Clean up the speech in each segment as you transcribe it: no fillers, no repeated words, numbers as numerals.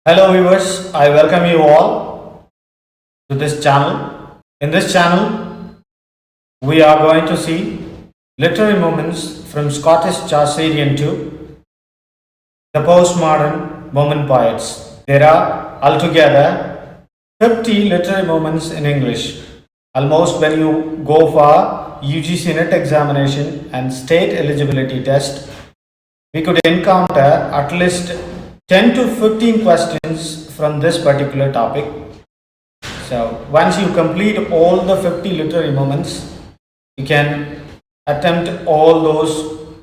Hello viewers, I welcome you all to this channel. In this channel, we are going to see literary moments from Scottish Chaucerian to the postmodern Roman poets. There are altogether 50 literary moments in English. Almost when you go for UGC NET examination and state eligibility test, we could encounter at least 10 to 15 questions from this particular topic. So once you complete all the 50 literary moments, you can attempt all those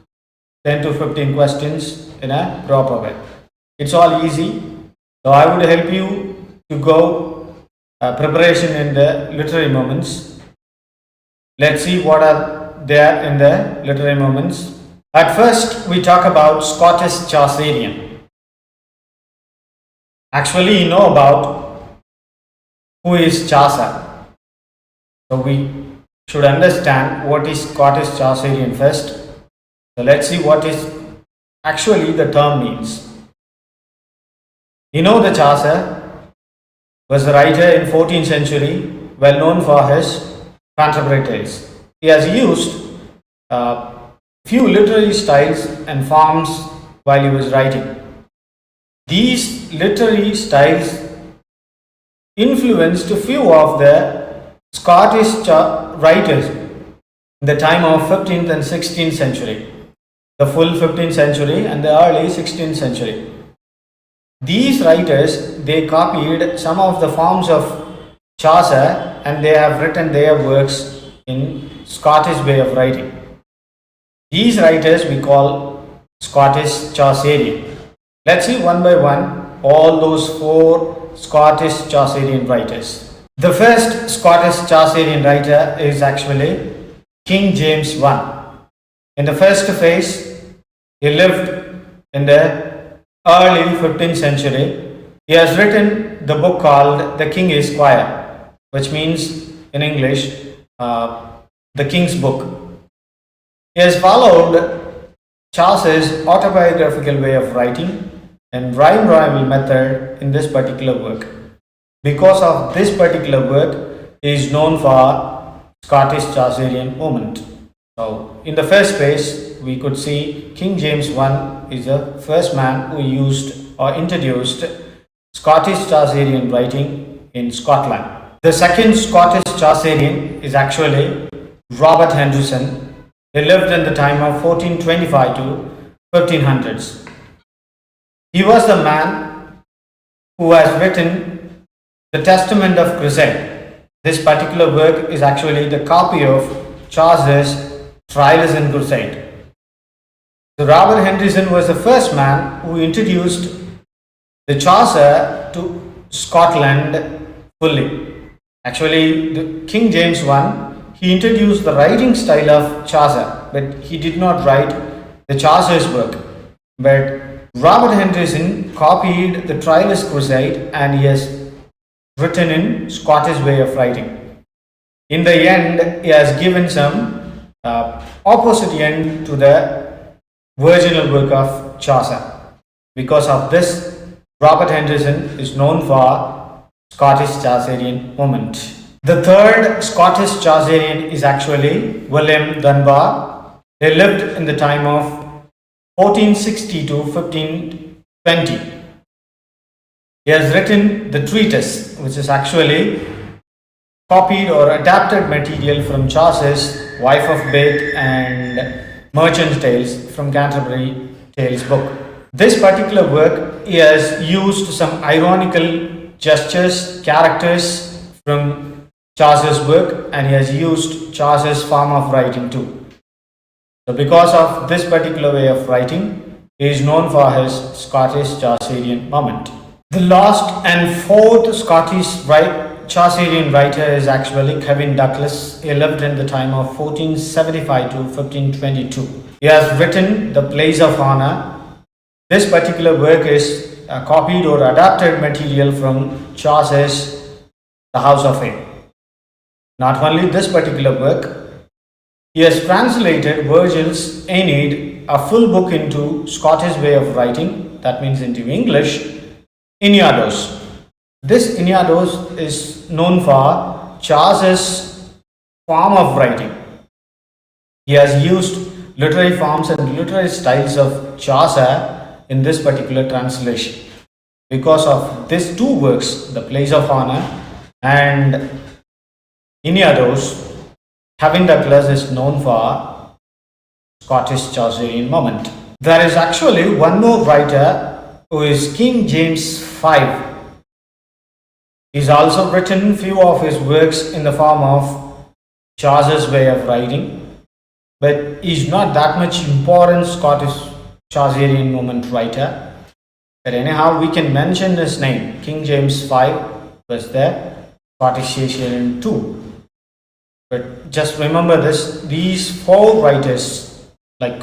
10 to 15 questions in a proper way. It's all easy. So I would help you to go preparation in the literary moments. Let's see what are there in the literary moments. At first, we talk about Scottish Chaucerian. Actually, you know about who is Chaucer. So we should understand what is Scottish Chaucerian first. So let's see what is actually the term means. You know the Chaucer was a writer in 14th century, well known for his contemporary tales. He has used few literary styles and forms while he was writing. These literary styles influenced a few of the Scottish writers in the time of 15th and 16th century, the full 15th century and the early 16th century. These writers, they copied some of the forms of Chaucer and they have written their works in Scottish way of writing. These writers we call Scottish Chaucerian. Let's see one by one all those four Scottish Chaucerian writers. The first Scottish Chaucerian writer is actually King James I. In the first phase, he lived in the early 15th century. He has written the book called The King is Squire, which means in English, the King's Book. He has followed Chaucer's autobiographical way of writing and rhyme method in this particular work. Because of this particular work, he is known for Scottish Chaucerian movement. So, in the first phase, we could see King James I is the first man who used or introduced Scottish Chaucerian writing in Scotland. The second Scottish Chaucerian is actually Robert Henderson. He lived in the time of 1425 to 1500s. He was the man who has written the Testament of Crusade. This particular work is actually the copy of Chaucer's Trials in Crusade. So Robert Henderson was the first man who introduced the Chaucer to Scotland fully. Actually, the King James I, he introduced the writing style of Chaucer, but he did not write the Chaucer's work. But Robert Henderson copied the Trials Crusade and he has written in Scottish way of writing. In the end, he has given some opposite end to the original work of Chaucer. Because of this, Robert Henderson is known for Scottish Chaucerian movement. The third Scottish Chaucerian is actually William Dunbar. He lived in the time of 1460 to 1520. He has written the treatise, which is actually copied or adapted material from Chaucer's Wife of Bath and Merchant's Tales from Canterbury Tales book. This particular work, he has used some ironical gestures, characters from Chaucer's work, and he has used Chaucer's form of writing too. So because of this particular way of writing, he is known for his Scottish Chaucerian movement. The last and fourth Scottish Chaucerian writer is actually Kevin Douglas. He lived in the time of 1475 to 1522. He has written The Place of Honor. This particular work is copied or adapted material from Chaucer's The House of Fame. Not only this particular work, he has translated Virgil's Aeneid, a full book, into Scottish way of writing, that means into English, Inniados. This Inniados is known for Chaucer's form of writing. He has used literary forms and literary styles of Chaucer in this particular translation. Because of these two works, The Place of Honor and Inniados, Having Douglas is known for Scottish Chaucerian moment. There is actually one more writer who is King James V. He's also written few of his works in the form of Chaucer's way of writing, but he's not that much important Scottish Chaucerian moment writer. But anyhow, we can mention his name. King James V was there, Scottish Chaucerian too. But just remember this, these four writers like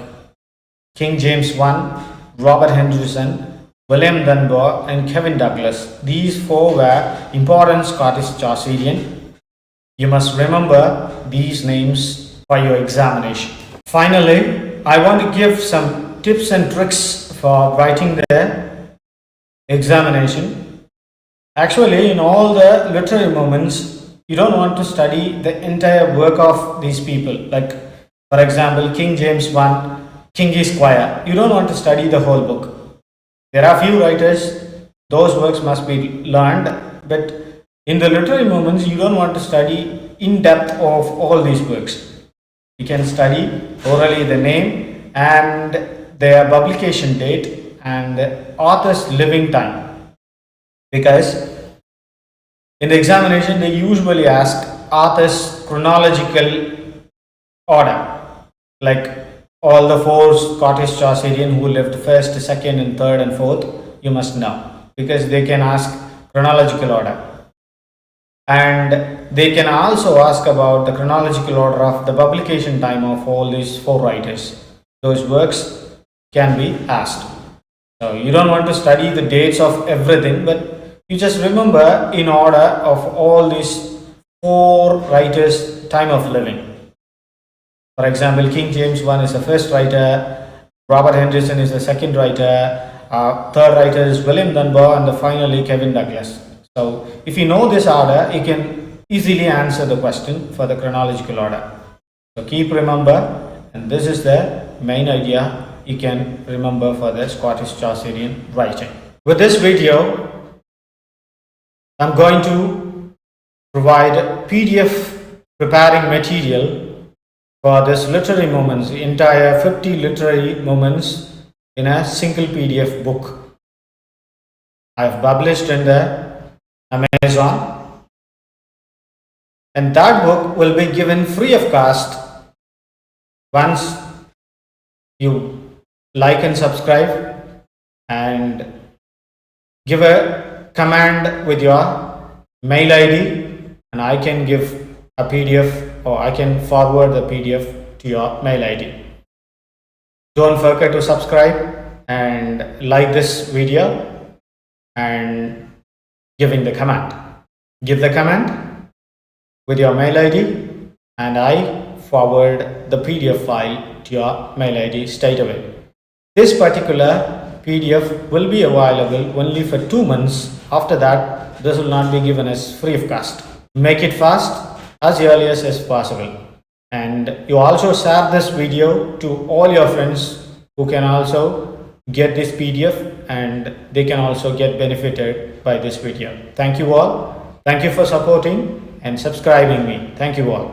King James I, Robert Henderson, William Dunbar and Kevin Douglas. These four were important Scottish Chaucerian. You must remember these names for your examination. Finally, I want to give some tips and tricks for writing the examination. Actually, in all the literary moments, you don't want to study the entire work of these people. Like, for example, King James I, King Esquire. You don't want to study the whole book. There are few writers, those works must be learned, but in the literary moments, you don't want to study in depth of all these works. You can study orally the name and their publication date and the author's living time. Because in the examination, they usually ask author's chronological order, like all the four Scottish Chaucerian who lived first, second, and third, and fourth, you must know, because they can ask chronological order. And they can also ask about the chronological order of the publication time of all these four writers. Those works can be asked. So you don't want to study the dates of everything, but you just remember in order of all these four writers' time of living. For example, King James I is the first writer, Robert Henderson is the second writer, third writer is William Dunbar, and finally Kevin Douglas. So if you know this order, you can easily answer the question for the chronological order. So keep remember, and this is the main idea you can remember for the Scottish Chaucerian writing. With this video, I'm going to provide PDF preparing material for this literary moments, the entire 50 literary moments in a single PDF book. I have published in the Amazon, and that book will be given free of cost once you like and subscribe and give a command with your mail ID, and I can give a PDF or I can forward the PDF to your mail ID. Don't forget to subscribe and like this video and giving the command. Give the command with your mail ID and I forward the PDF file to your mail ID straight away. This particular PDF will be available only for 2 months. After that, this will not be given as free of cost. Make it fast, as early as possible, and you also share this video to all your friends who can also get this PDF and they can also get benefited by this video. Thank you all. Thank you for supporting and subscribing me. Thank you all.